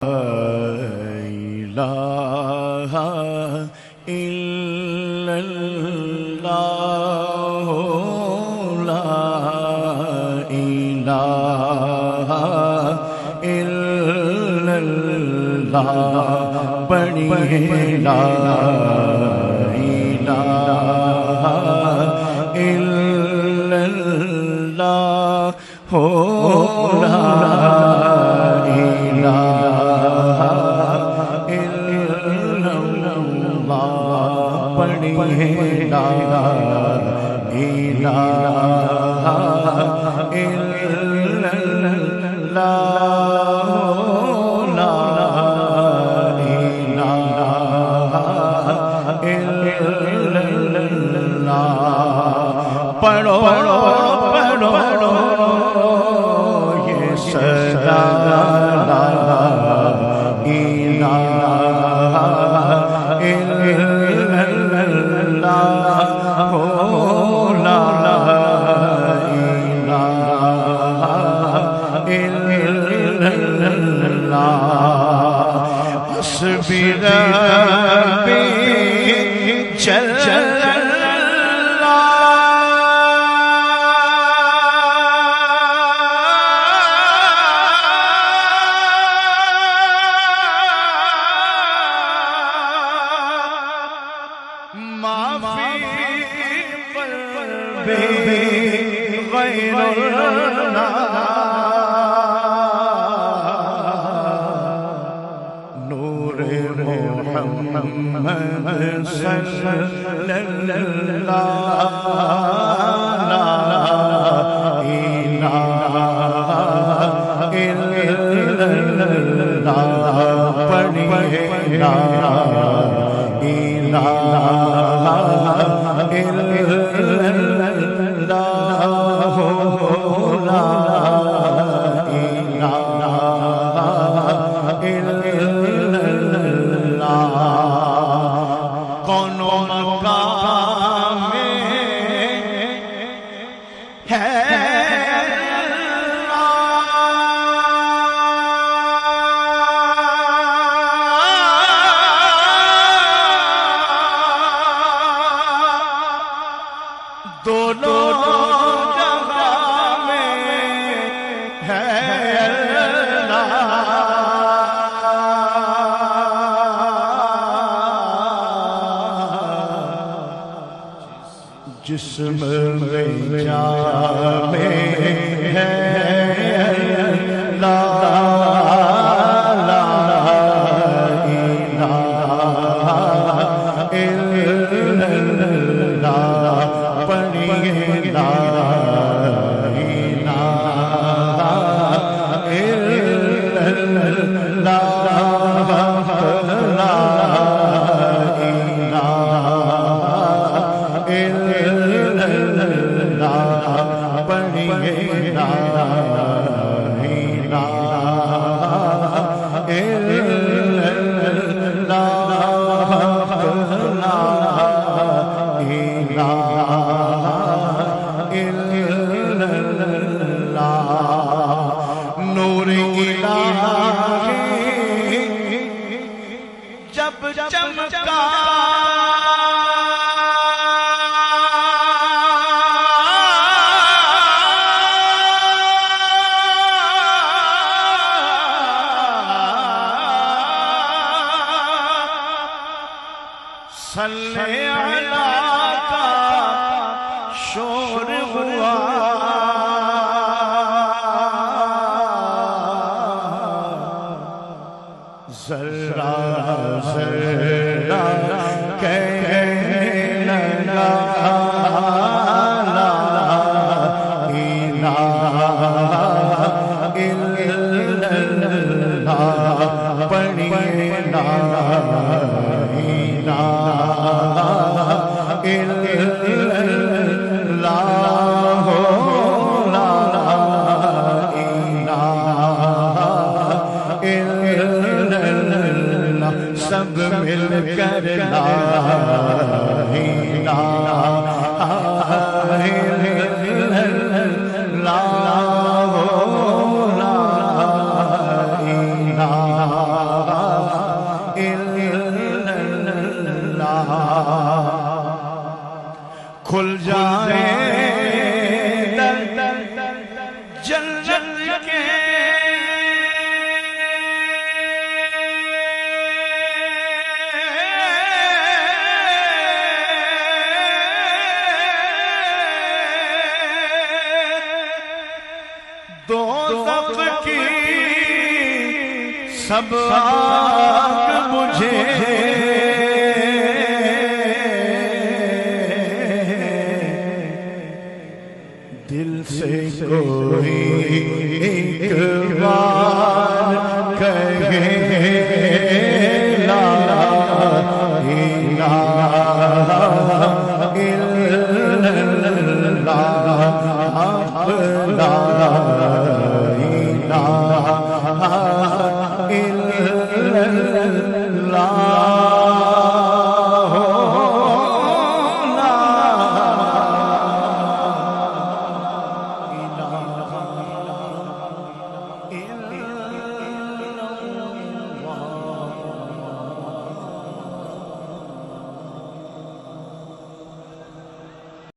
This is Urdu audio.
إله إلا الله لا إله إلا الله پڑھیے لا إله إلا الله لا إله إلا الله پڑھیے لا إله إلا الله لا إله إلا الله پڑھو پڑھو یہ صدا لا إله إلا الله لا إله إلا الله حسبي ربي جل غير نور محمد صلى الله لا إله إلا الله پڑھیے لا إله إلا الله لا إله إلا الله کون مقام ہے دونوں جگہ میں ہے اللہ جسم میں جان میں ہے اللہ لا إله إلا الله پڑھیے لا إله إلا الله لا إله إلا الله پڑھیے لا إله إلا الله لا إله إلا الله نور الہی جب چمکا صلی علیہ کا شور ہوا ذرا ذرا کہنے لگا لا إله إلا الله پڑھیے لا إله إلا الله لا إله إلا الله سب مل کر لا إله إلا الله لا إله الا اللہ، کھل جائے در جنت کے دوزخ کی سب آگ مجھے دل سے کوئی ایک